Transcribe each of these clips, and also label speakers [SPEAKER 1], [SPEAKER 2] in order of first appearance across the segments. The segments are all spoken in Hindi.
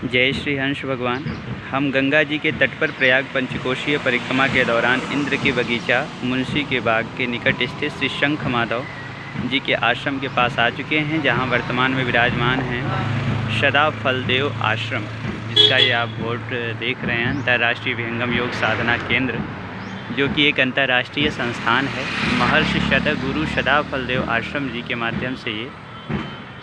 [SPEAKER 1] जय श्री हंस भगवान। हम गंगा जी के तट पर प्रयाग पंचकोशीय परिक्रमा के दौरान इंद्र के बगीचा मुंशी के बाग के निकट स्थित श्री शंख माधव जी के आश्रम के पास आ चुके हैं, जहां वर्तमान में विराजमान हैं सदा फलदेव आश्रम, जिसका ये आप बोर्ड देख रहे हैं, अंतर्राष्ट्रीय विहंगम योग साधना केंद्र, जो कि एक अंतर्राष्ट्रीय संस्थान है। महर्षि सदगुरु सदा फलदेव आश्रम जी के माध्यम से ये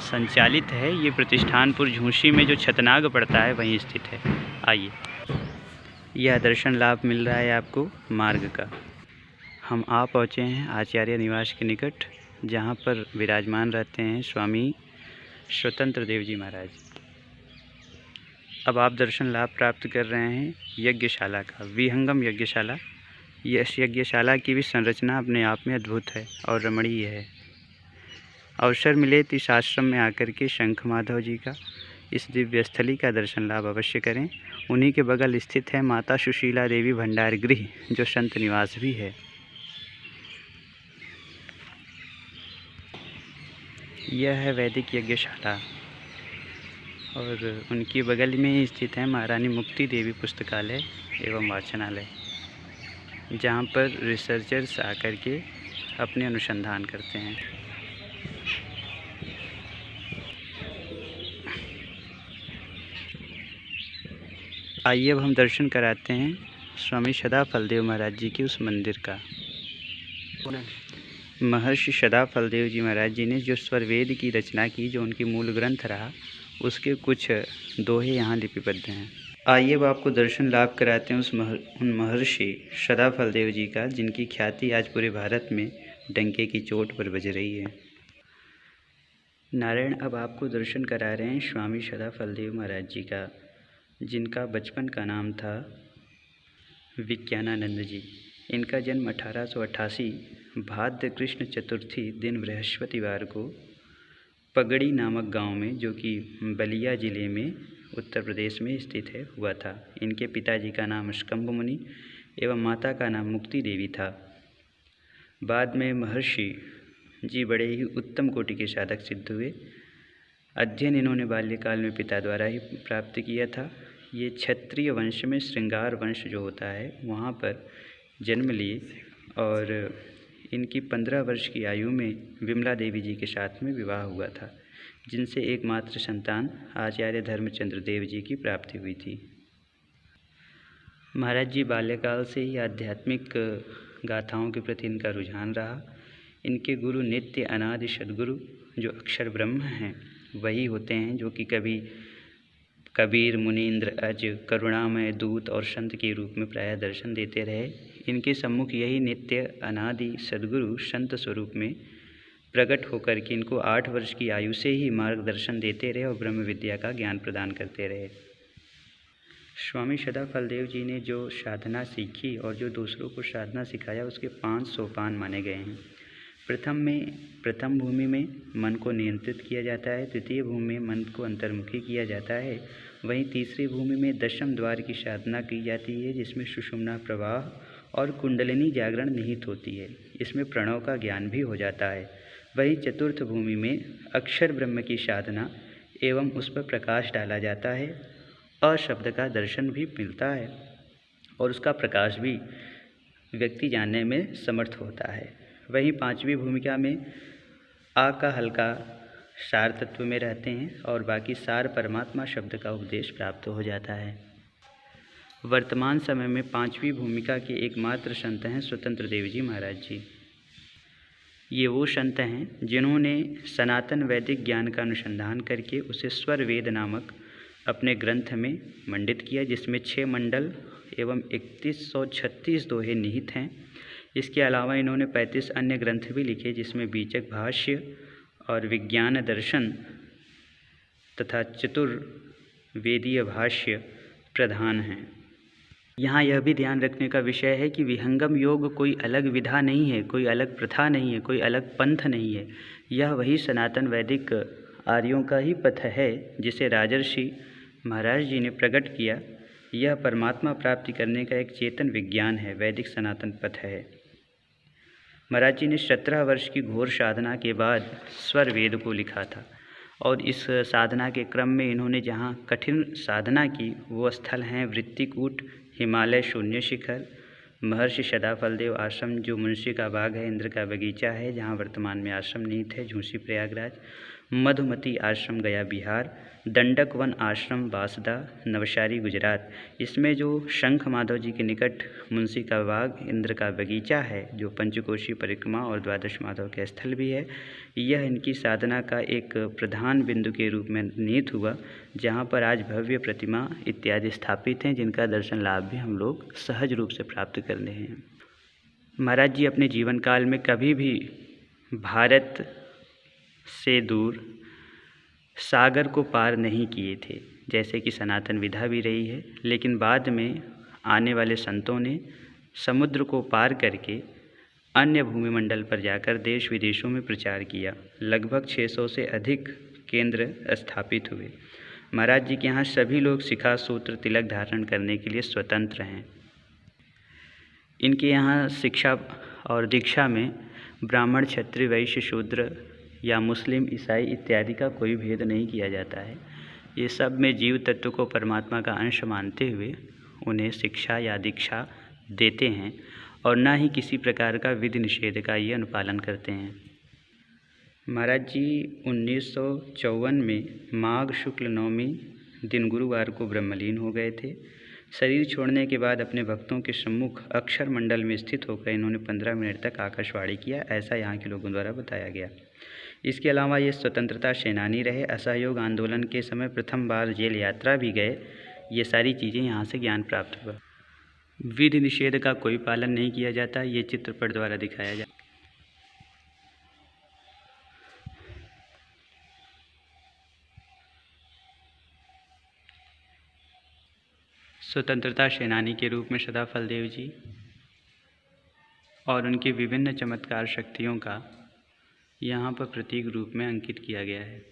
[SPEAKER 1] संचालित है। ये प्रतिष्ठानपुर झूंसी में जो छतनाग पड़ता है वहीं स्थित है। आइए, यह दर्शन लाभ मिल रहा है आपको मार्ग का। हम आ पहुँचे हैं आचार्य निवास के निकट, जहाँ पर विराजमान रहते हैं स्वामी स्वतंत्र देव जी महाराज। अब आप दर्शन लाभ प्राप्त कर रहे हैं यज्ञशाला का, विहंगम यज्ञशाला। यह यज्ञशाला की भी संरचना अपने आप में अद्भुत है और रमणीय है। अवसर मिले तो इस आश्रम में आकर के शंख माधव जी का, इस दिव्य स्थली का दर्शन लाभ अवश्य करें। उन्हीं के बगल स्थित है माता सुशीला देवी भंडार गृह, जो संत निवास भी है। यह है वैदिक यज्ञशाला और उनके बगल में ही स्थित है महारानी मुक्ति देवी पुस्तकालय एवं वाचनालय, जहाँ पर रिसर्चर्स आकर के अपने अनुसंधान करते हैं। आइए अब हम दर्शन कराते हैं स्वामी सदा फलदेव महाराज जी के उस मंदिर का। महर्षि सदा फलदेव जी महाराज जी ने जो स्वरवेद की रचना की, जो उनकी मूल ग्रंथ रहा, उसके कुछ दोहे यहाँ लिपिबद्ध हैं। आइए अब आपको दर्शन लाभ कराते हैं उन महर्षि सदा फलदेव जी का, जिनकी ख्याति आज पूरे भारत में डंके की चोट पर बज रही है। नारायण, अब आपको दर्शन करा रहे हैं स्वामी सदा फलदेव महाराज जी का, जिनका बचपन का नाम था विज्ञानानंद जी। इनका जन्म 1888 भाद्र कृष्ण चतुर्थी दिन बृहस्पतिवार को पगड़ी नामक गांव में, जो कि बलिया ज़िले में उत्तर प्रदेश में स्थित है, हुआ था। इनके पिताजी का नाम स्कंभ मुनि एवं माता का नाम मुक्ति देवी था। बाद में महर्षि जी बड़े ही उत्तम कोटि के साधक सिद्ध हुए। अध्ययन इन्होंने बाल्यकाल में पिता द्वारा ही प्राप्त किया था। ये क्षत्रिय वंश में श्रृंगार वंश जो होता है, वहाँ पर जन्म लिए और इनकी 15 वर्ष की आयु में विमला देवी जी के साथ में विवाह हुआ था, जिनसे एकमात्र संतान आचार्य धर्मचंद्र देव जी की प्राप्ति हुई थी। महाराज जी बाल्यकाल से ही आध्यात्मिक गाथाओं के प्रति इनका रुझान रहा। इनके गुरु नित्य अनादि सद्गुरु जो अक्षर ब्रह्म हैं वही होते हैं, जो कि कभी कबीर, मुनीन्द्र, अज, करुणामय दूत और संत के रूप में प्रायः दर्शन देते रहे। इनके सम्मुख यही नित्य अनादि सद्गुरु संत स्वरूप में प्रकट होकर के इनको 8 वर्ष की आयु से ही मार्गदर्शन देते रहे और ब्रह्म विद्या का ज्ञान प्रदान करते रहे। स्वामी सदा फलदेव जी ने जो साधना सीखी और जो दूसरों को साधना सिखाया, उसके 5 सोपान माने गए हैं। प्रथम भूमि में मन को नियंत्रित किया जाता है, द्वितीय भूमि में मन को अंतर्मुखी किया जाता है, वहीं तीसरी भूमि में दशम द्वार की साधना की जाती है, जिसमें सुषुम्ना प्रवाह और कुंडलिनी जागरण निहित होती है। इसमें प्रणव का ज्ञान भी हो जाता है। वहीं चतुर्थ भूमि में अक्षर ब्रह्म की साधना एवं उस पर प्रकाश डाला जाता है। अशब्द का दर्शन भी मिलता है और उसका प्रकाश भी व्यक्ति जानने में समर्थ होता है। वहीं 5वीं भूमिका में आ का हल्का सार तत्व में रहते हैं और बाकी सार परमात्मा शब्द का उपदेश प्राप्त हो जाता है। वर्तमान समय में 5वीं भूमिका के एकमात्र संत हैं स्वतंत्र देव जी महाराज जी। ये वो संत हैं जिन्होंने सनातन वैदिक ज्ञान का अनुसंधान करके उसे स्वर वेद नामक अपने ग्रंथ में मंडित किया, जिसमें 6 मंडल एवं 3136 दोहे निहित हैं। इसके अलावा इन्होंने 35 अन्य ग्रंथ भी लिखे, जिसमें बीजक भाष्य और विज्ञान दर्शन तथा चतुर्वेदीय भाष्य प्रधान हैं। यहाँ यह भी ध्यान रखने का विषय है कि विहंगम योग कोई अलग विधा नहीं है, कोई अलग प्रथा नहीं है, कोई अलग पंथ नहीं है। यह वही सनातन वैदिक आर्यों का ही पथ है, जिसे राजर्षि महाराज जी ने प्रकट किया। यह परमात्मा प्राप्ति करने का एक चेतन विज्ञान है, वैदिक सनातन पथ है। महाराज जी ने 17 वर्ष की घोर साधना के बाद स्वर वेद को लिखा था। और इस साधना के क्रम में इन्होंने जहाँ कठिन साधना की वो स्थल हैं वृत्तिकूट, हिमालय शून्य शिखर, महर्षि सदाफलदेव आश्रम जो मुंशी का बाग है, इंद्र का बगीचा है जहाँ वर्तमान में आश्रम नीत है, झूसी प्रयागराज, मधुमती आश्रम गया बिहार, दंडक वन आश्रम बांसदा नवसारी गुजरात। इसमें जो शंख माधव जी के निकट मुंशी का बाग, इंद्र का बगीचा है जो पंचकोशी परिक्रमा और द्वादश माधव के स्थल भी है, यह इनकी साधना का एक प्रधान बिंदु के रूप में नीत हुआ, जहाँ पर आज भव्य प्रतिमा इत्यादि स्थापित हैं जिनका दर्शन लाभ भी हम लोग सहज रूप से प्राप्त कर रहे हैं। महाराज जी अपने जीवन काल में कभी भी भारत से दूर सागर को पार नहीं किए थे, जैसे कि सनातन विधा भी रही है, लेकिन बाद में आने वाले संतों ने समुद्र को पार करके अन्य भूमिमंडल पर जाकर देश विदेशों में प्रचार किया। लगभग 600 से अधिक केंद्र स्थापित हुए। महाराज जी के यहाँ सभी लोग शिखा सूत्र तिलक धारण करने के लिए स्वतंत्र हैं। इनके यहाँ शिक्षा और दीक्षा में ब्राह्मण, क्षत्रिय, वैश्य, शूद्र या मुस्लिम, ईसाई इत्यादि का कोई भेद नहीं किया जाता है। ये सब में जीव तत्व को परमात्मा का अंश मानते हुए उन्हें शिक्षा या दीक्षा देते हैं और न ही किसी प्रकार का विधि निषेध का ये अनुपालन करते हैं। महाराज जी 1954 में माघ शुक्ल नवमी दिन गुरुवार को ब्रह्मलीन हो गए थे। शरीर छोड़ने के बाद अपने भक्तों के सम्मुख अक्षर मंडल में स्थित होकर इन्होंने 15 मिनट तक आकाशवाणी किया, ऐसा यहाँ के लोगों द्वारा बताया गया। इसके अलावा ये स्वतंत्रता सेनानी रहे, असहयोग आंदोलन के समय प्रथम बार जेल यात्रा भी गए। ये सारी चीज़ें यहाँ से ज्ञान प्राप्त हुआ। विधि निषेध का कोई पालन नहीं किया जाता, ये चित्रपट द्वारा दिखाया जाता। स्वतंत्रता सेनानी के रूप में सदाफलदेव जी और उनकी विभिन्न चमत्कार शक्तियों का यहाँ पर प्रतीक रूप में अंकित किया गया है।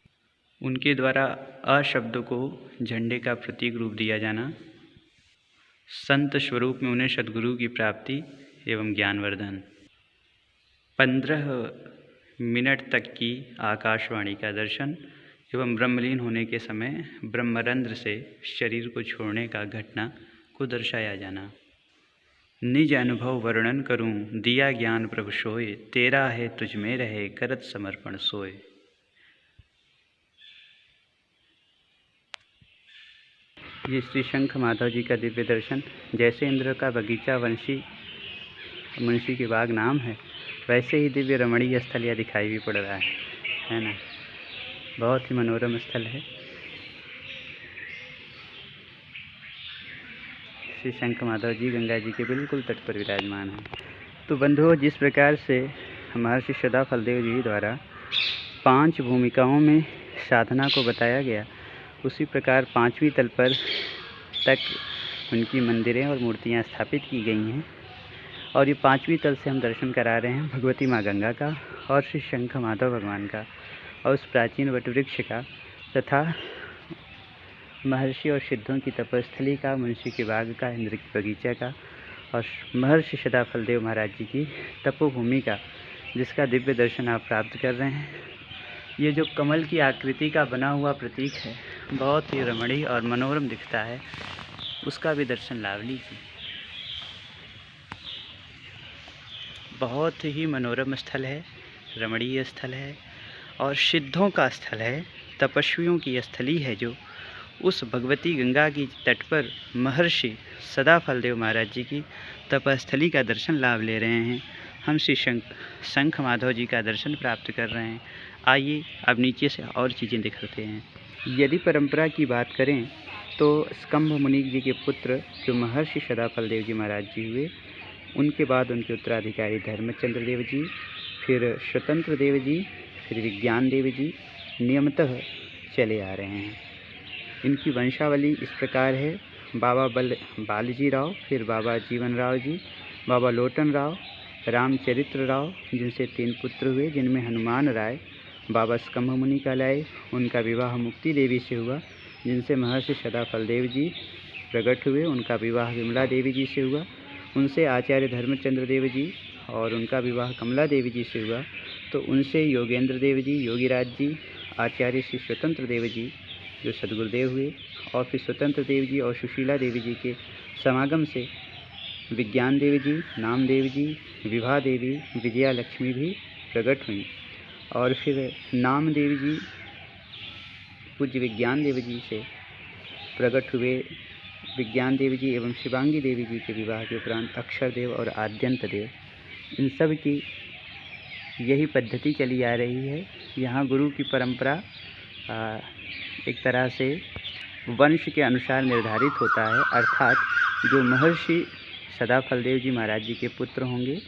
[SPEAKER 1] उनके द्वारा अ शब्द को झंडे का प्रतीक रूप दिया जाना, संत स्वरूप में उन्हें सद्गुरु की प्राप्ति एवं ज्ञानवर्धन, 15 मिनट तक की आकाशवाणी का दर्शन एवं ब्रह्मलीन होने के समय ब्रह्मरंध्र से शरीर को छोड़ने का घटना को दर्शाया जाना। निज अनुभव वर्णन करूं, दिया ज्ञान प्रभु सोए, तेरा है तुझ में रहे, करत समर्पण सोए। ये श्री शंख माधव जी का दिव्य दर्शन, जैसे इंद्र का बगीचा मुंशी के बाग नाम है, वैसे ही दिव्य रमणीय स्थल यह दिखाई भी पड़ रहा है ना। बहुत ही मनोरम स्थल है। श्री शंख माधव जी गंगा जी के बिल्कुल तट पर विराजमान हैं। तो बंधुओं, जिस प्रकार से महर्षि सदाफलदेव जी द्वारा 5 भूमिकाओं में साधना को बताया गया, उसी प्रकार 5वीं तल पर तक उनकी मंदिरें और मूर्तियां स्थापित की गई हैं। और ये 5वीं तल से हम दर्शन करा रहे हैं भगवती माँ गंगा का और श्री शंख माधव भगवान का और उस प्राचीन वटवृक्ष का तथा महर्षि और सिद्धों की तपस्थली का, मुंशी के बाग का, इंद्र के बगीचा का और महर्षि सदाफलदेव महाराज जी की तपोभूमि का, जिसका दिव्य दर्शन आप प्राप्त कर रहे हैं। ये जो कमल की आकृति का बना हुआ प्रतीक है, बहुत ही रमणीय और मनोरम दिखता है, उसका भी दर्शन लाभ लीजिए। बहुत ही मनोरम स्थल है, रमणीय स्थल है और सिद्धों का स्थल है, तपस्वियों की स्थली है, जो उस भगवती गंगा की तट पर महर्षि सदाफलदेव महाराज जी की तपस्थली का दर्शन लाभ ले रहे हैं। हम श्री शंख माधव जी का दर्शन प्राप्त कर रहे हैं। आइए अब नीचे से और चीज़ें दिखाते हैं। यदि परंपरा की बात करें तो स्कंभ मुनि जी के पुत्र जो महर्षि सदाफलदेव जी महाराज जी हुए, उनके बाद उनके उत्तराधिकारी धर्मचंद्र देव जी, फिर स्वतंत्र देव जी, फिर विज्ञान देव जी नियमतः चले आ रहे हैं। इनकी वंशावली इस प्रकार है: बाबा बालाजी राव, फिर बाबा जीवन राव जी, बाबा लोटन राव, रामचरित्र राव, जिनसे 3 पुत्र हुए, जिनमें हनुमान राय बाबा स्कंभ मुनि कहलाए। उनका विवाह मुक्ति देवी से हुआ, जिनसे महर्षि सदाफलदेव जी प्रकट हुए। उनका विवाह विमला देवी जी से हुआ, उनसे आचार्य धर्मचंद्र देव जी, और उनका विवाह कमला देवी जी से हुआ, तो उनसे योगेंद्र देव जी, योगीराज जी, आचार्य श्री स्वतंत्र देव जी जो सदगुरुदेव हुए, और फिर स्वतंत्र देव जी और सुशीला देवी जी के समागम से विज्ञान देवी जी, नामदेव जी, विभा देवी, विजया लक्ष्मी भी प्रकट हुई। और फिर नामदेव जी पूज्य विज्ञान देवी जी से प्रकट हुए। विज्ञान देवी जी एवं शिवांगी देवी जी के विवाह के उपरांत अक्षर देव और आद्यंत देव, इन सब की यही पद्धति चली आ रही है। यहाँ गुरु की परंपरा एक तरह से वंश के अनुसार निर्धारित होता है, अर्थात जो महर्षि सदाफलदेव जी महाराज जी के पुत्र होंगे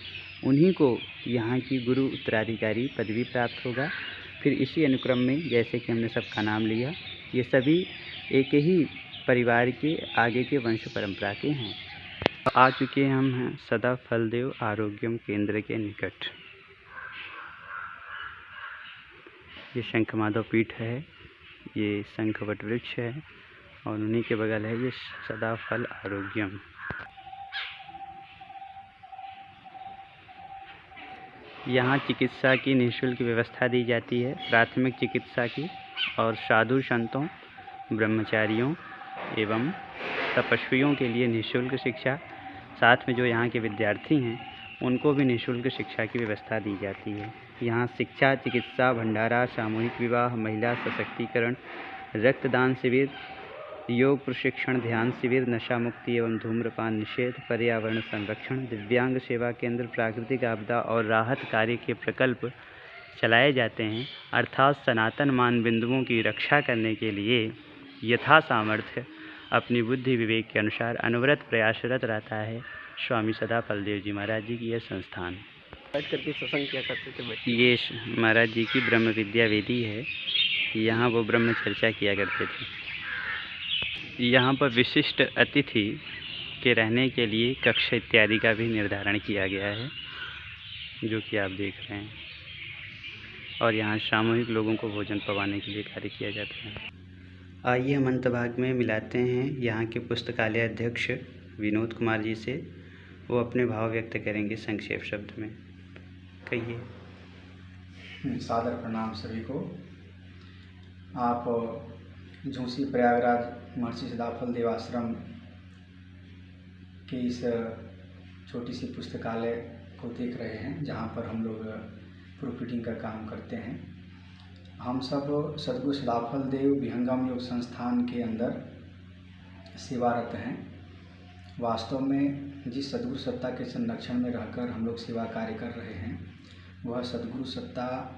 [SPEAKER 1] उन्हीं को यहाँ की गुरु उत्तराधिकारी पदवी प्राप्त होगा। फिर इसी अनुक्रम में जैसे कि हमने सबका नाम लिया, ये सभी एक ही परिवार के आगे के वंश परंपरा के हैं। आ चुके हम हैं सदाफलदेव आरोग्यम केंद्र के निकट। ये शंख माधव पीठ है, ये शंख वट वृक्ष है और उन्हीं के बगल है ये सदाफल आरोग्यम। यहाँ चिकित्सा की निःशुल्क व्यवस्था दी जाती है, प्राथमिक चिकित्सा की, और साधु संतों, ब्रह्मचारियों एवं तपस्वियों के लिए निःशुल्क शिक्षा, साथ में जो यहाँ के विद्यार्थी हैं उनको भी निःशुल्क शिक्षा की व्यवस्था दी जाती है। यहाँ शिक्षा, चिकित्सा, भंडारा, सामूहिक विवाह, महिला सशक्तिकरण, रक्तदान शिविर, योग प्रशिक्षण, ध्यान शिविर, नशा मुक्ति एवं धूम्रपान निषेध, पर्यावरण संरक्षण, दिव्यांग सेवा केंद्र, प्राकृतिक आपदा और राहत कार्य के प्रकल्प चलाए जाते हैं। अर्थात सनातन मान बिंदुओं की रक्षा करने के लिए यथा सामर्थ्य अपनी बुद्धि विवेक के अनुसार अनवरत प्रयासरत रहता है स्वामी सदाफलदेव जी महाराज जी की यह संस्थान।
[SPEAKER 2] करके सत्संग किया करते थे।
[SPEAKER 1] ये महाराज जी की ब्रह्म विद्या वेदी है, यहाँ वो ब्रह्म चर्चा किया करते थे। यहाँ पर विशिष्ट अतिथि के रहने के लिए कक्ष इत्यादि का भी निर्धारण किया गया है, जो कि आप देख रहे हैं। और यहाँ सामूहिक लोगों को भोजन पवाने के लिए कार्य किया जाता है। आइए हम अंतभाग में मिलाते हैं यहाँ के पुस्तकालय अध्यक्ष विनोद कुमार जी से। वो अपने भाव व्यक्त करेंगे संक्षेप शब्द में। कहिए।
[SPEAKER 3] सादर प्रणाम सभी को। आप झूसी प्रयागराज महर्षि सदाफलदेव आश्रम की इस छोटी सी पुस्तकालय को देख रहे हैं, जहाँ पर हम लोग प्रूफ रीडिंग का काम करते हैं। हम सब सद्गुरु सदाफलदेव विहंगम योग संस्थान के अंदर सेवारत हैं। वास्तव में जिस सद्गुरु सत्ता के संरक्षण में रहकर हम लोग सेवा कार्य कर रहे हैं, वह सद्गुरु सत्ता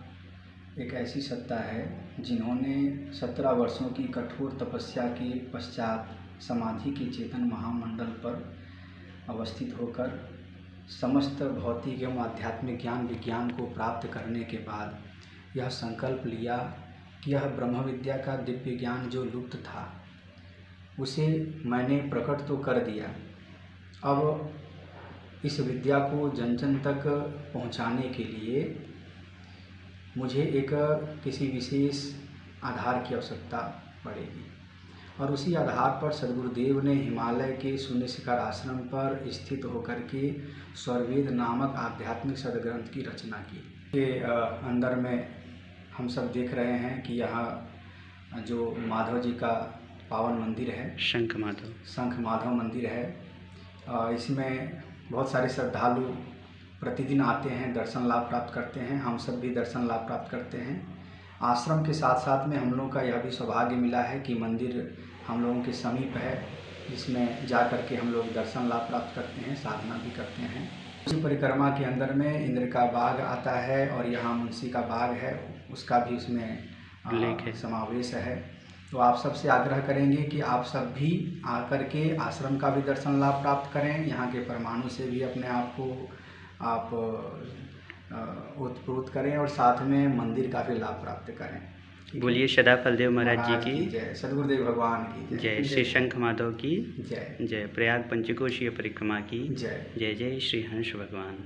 [SPEAKER 3] एक ऐसी सत्ता है जिन्होंने 17 वर्षों की कठोर तपस्या के पश्चात समाधि के चेतन महामंडल पर अवस्थित होकर समस्त भौतिक एवं आध्यात्मिक ज्ञान विज्ञान को प्राप्त करने के बाद यह संकल्प लिया कि यह ब्रह्म विद्या का दिव्य ज्ञान जो लुप्त था उसे मैंने प्रकट तो कर दिया, अब इस विद्या को जन जन तक पहुंचाने के लिए मुझे एक किसी विशेष आधार की आवश्यकता पड़ेगी। और उसी आधार पर सद्गुरुदेव ने हिमालय के शून्य शिखर आश्रम पर स्थित होकर के स्वरवेद नामक आध्यात्मिक सदग्रंथ की रचना की। के अंदर में हम सब देख रहे हैं कि यहाँ जो माधव जी का पावन मंदिर है,
[SPEAKER 1] शंख माधव
[SPEAKER 3] मंदिर है। इसमें बहुत सारे श्रद्धालु प्रतिदिन आते हैं, दर्शन लाभ प्राप्त करते हैं। हम सब भी दर्शन लाभ प्राप्त करते हैं। आश्रम के साथ साथ में हम लोगों का यह भी सौभाग्य मिला है कि मंदिर हम लोगों के समीप है, जिसमें जा कर के हम लोग दर्शन लाभ प्राप्त करते हैं, साधना भी करते हैं। उसी परिक्रमा के अंदर में इंद्र का बाग आता है और यहाँ मुंशी का बाग है, उसका भी उसमें समावेश है। तो आप सबसे आग्रह करेंगे कि आप सब भी आकर के आश्रम का भी दर्शन लाभ प्राप्त करें, यहाँ के परमाणु से भी अपने आप को आप ओतप्रोत करें और साथ में मंदिर का भी लाभ प्राप्त करें।
[SPEAKER 1] बोलिए सदाफलदेव महाराज जी की
[SPEAKER 3] जय, सद्गुरुदेव भगवान की
[SPEAKER 1] जय, श्री शंख माधव की
[SPEAKER 3] जय,
[SPEAKER 1] जय, प्रयाग पंचकोशीय परिक्रमा की
[SPEAKER 3] जय,
[SPEAKER 1] जय जय श्री हंस भगवान।